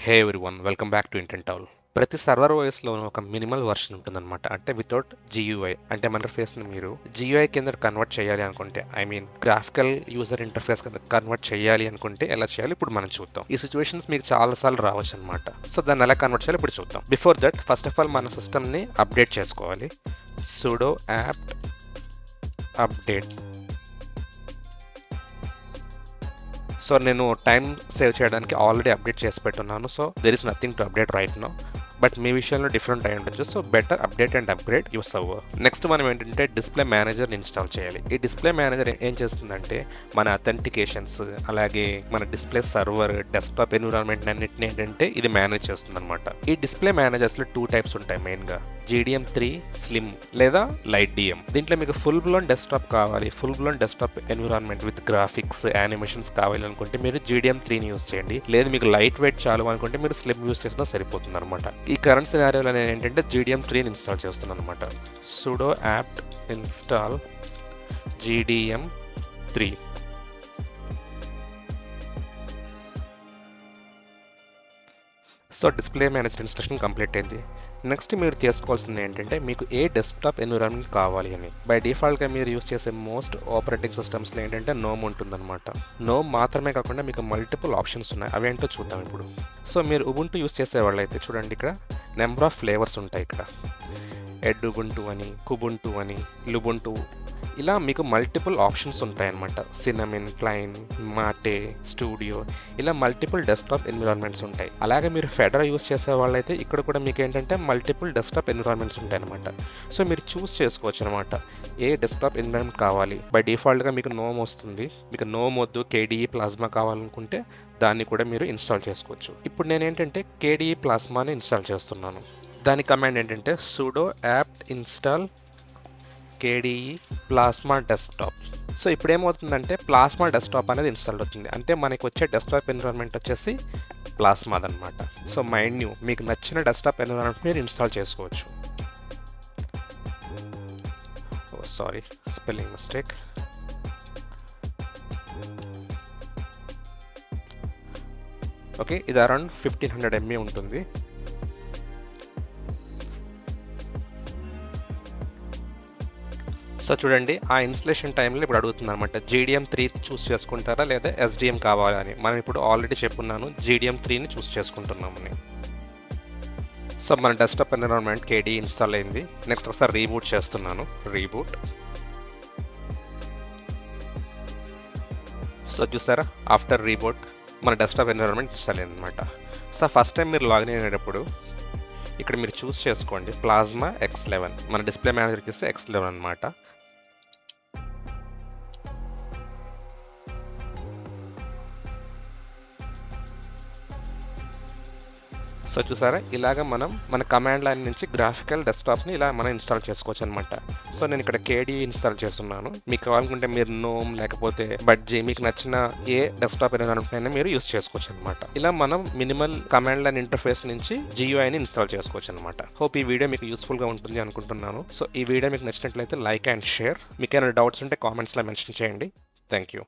Hey everyone, welcome back to intent all. ప్రతి server ఓఎస్లో ఒక minimal version ఉంటుందన్నమాట. అంటే వితౌట్ GUI, అంటే మన ఇంటర్ఫేస్ని మీరు GUI కింద కన్వర్ట్ చేయాలి అనుకుంటే, I mean graphical user interface కింద కన్వర్ట్ చేయాలి అనుకుంటే ఎలా చేయాలి ఇప్పుడు మనం చూద్దాం. ఈ సిచ్యువేషన్స్ మీకు చాలాసార్లు రావచ్చు అనమాట. సో దాన్ని ఎలా కన్వర్ట్ చేయాలి ఇప్పుడు చూద్దాం. Before that, first of all మన సిస్టమ్ని అప్డేట్ చేసుకోవాలి. sudo apt update. సో నేను టైం సేవ్ చేయడానికి ఆల్రెడీ అప్డేట్ చేసి పెట్టున్నాను. So there is nothing to update right now. But మీ విషయంలో డిఫరెంట్ అయి ఉండొచ్చు. So better update and upgrade your server. Next మనం ఏంటంటే డిస్ప్లే మేనేజర్ ఇన్స్టాల్ చేయాలి. ఈ డిస్ప్లే మేనేజర్ ఏం చేస్తుందంటే మన అథెంటికేషన్స్, అలాగే మన డిస్ప్లే సర్వర్, డెస్క్టాప్ ఎన్విరాన్మెంట్ అన్నిటిని ఏంటంటే ఇది మేనేజ్ చేస్తుంది అనమాట. ఈ డిస్ప్లే మేనేజర్స్లో 2 టైప్స్ ఉంటాయి మెయిన్గా. GDM3 స్లిమ్ లేదా లైట్ DM. దీంట్లో మీకు ఫుల్ బ్లోన్ డెస్క్టాప్ కావాలి, full blown desktop environment with graphics, animations కావాలి అనుకుంటే మీరు GDM3ని యూస్ చేయండి. లేదు మీకు లైట్ వెయిట్ చాలు అనుకుంటే మీరు స్లిమ్ యూస్ చేసినా సరిపోతుంది అనమాట. ఈ కరెంట్ సినారియోలో నేను ఏంటంటే GDM3ని ఇన్స్టాల్ చేస్తున్నాను అనమాట. sudo apt install GDM3. So display manager installation complete అయింది. నెక్స్ట్ మీరు చేసుకోవాల్సింది ఏంటంటే మీకు ఏ డెస్క్టాప్ ఎన్విరాన్మెంట్ కావాలి అని. బై డిఫాల్ట్గా మీరు యూస్ చేసే మోస్ట్ ఆపరేటింగ్ సిస్టమ్స్లో ఏంటంటే నోమ్ ఉంటుందన్నమాట. నోమ్ మాత్రమే కాకుండా మీకు మల్టిపుల్ ఆప్షన్స్ ఉన్నాయి. అవేంటో చూద్దాం ఇప్పుడు. సో మీరు ఉబుంటూ యూస్ చేసే వాళ్ళైతే చూడండి, ఇక్కడ నెంబర్ ఆఫ్ ఫ్లేవర్స్ ఉంటాయి. ఇక్కడ ఎడ్ ఉబుంటూ అని, కుబుంటూ అని, లుబుంటూ, ఇలా మీకు మల్టిపుల్ ఆప్షన్స్ ఉంటాయన్నమాట. సినమిన్, ప్లైన్, మాటే, స్టూడియో, ఇలా మల్టిపుల్ డెస్క్టాప్ ఎన్విరాన్మెంట్స్ ఉంటాయి. అలాగే మీరు ఫెడరా యూస్ చేసే వాళ్ళైతే ఇక్కడ కూడా మీకు ఏంటంటే మల్టిపుల్ డెస్క్టాప్ ఎన్విరాన్మెంట్స్ ఉంటాయి అనమాట. సో మీరు చూస్ చేసుకోవచ్చు అనమాట ఏ డెస్క్టాప్ ఎన్విరాన్మెంట్ కావాలి. బై డిఫాల్ట్గా మీకు నోమ్ వస్తుంది. మీకు నోమ్ వద్దు, KDE ప్లాస్మా కావాలనుకుంటే దాన్ని కూడా మీరు ఇన్స్టాల్ చేసుకోవచ్చు. ఇప్పుడు నేను ఏంటంటే KDE ప్లాస్మాని ఇన్స్టాల్ చేస్తున్నాను. దాని కమాండ్ ఏంటంటే sudo apt install KDE plasma desktop. So ఇప్పుడు ఏమవుతుందంటే ప్లాస్మా డెస్క్టాప్ అనేది ఇన్స్టాల్ అవుతుంది. అంటే మనకి వచ్చే డెస్క్టాప్ ఎన్విరాన్మెంట్ వచ్చేసి ప్లాస్మాదనమాట. సో మైండ్ న్యూ మీకు నచ్చిన డెస్క్టాప్ ఎన్విరాన్మెంట్ మీరు ఇన్స్టాల్ చేసుకోవచ్చు. Sorry, spelling mistake. ఓకే, ఇది అరౌండ్ 1500 MB ఉంటుంది. సో చూడండి, ఆ ఇన్స్టలేషన్ టైంలో ఇప్పుడు అడుగుతుంది అనమాట GDM3 చూస్ చేసుకుంటారా లేదా SDM కావాలా అని. మనం ఇప్పుడు ఆల్రెడీ చెప్పున్నాను GDM3ని చూస్ చేసుకుంటున్నామని. సో మన డెస్క్టాప్ ఎన్విరాన్మెంట్ KDE ఇన్స్టాల్ అయింది. నెక్స్ట్ ఒకసారి రీబూట్ చేస్తున్నాను. రీబూట్. సో చూసారా, ఆఫ్టర్ రీబూట్ మన డెస్క్టాప్ ఎన్విరాన్మెంట్ ఇన్స్టాల్ అయింది అనమాట. సో ఫస్ట్ టైం మీరు లాగిన్ అయినప్పుడు ఇక్కడ మీరు చూస్ చేసుకోండి ప్లాస్మా X11. మన డిస్ప్లే మేనేజర్ వచ్చేసి X11 అనమాట. సో చూసారా, ఇలాగ మనం మన కమాండ్ లైన్ నుంచి గ్రాఫికల్ డెస్క్టాప్ని ఇలా మనం ఇన్స్టాల్ చేసుకోవచ్చు అనమాట. సో నేను ఇక్కడ KDE ఇన్స్టాల్ చేస్తున్నాను. మీకు కావాలనుకుంటే మీరు నోమ్ లేకపోతే బడ్జీ, మీకు నచ్చిన ఏ డెస్క్టాప్ అయినా మీరు యూస్ చేసుకోవచ్చు అనమాట. ఇలా మనం మినిమల్ కమాండ్ లైన్ ఇంటర్ఫేస్ నుంచి GUIని ఇన్స్టాల్ చేసుకోవచ్చు అనమాట. హోప్ ఈ వీడియో మీకు యూస్ఫుల్గా ఉంటుంది అనుకుంటున్నాను. సో ఈ వీడియో మీకు నచ్చినట్లయితే లైక్ అండ్ షేర్. మీకు ఏమైనా డౌట్స్ ఉంటే కామెంట్స్లో మెన్షన్ చేయండి. Thank you.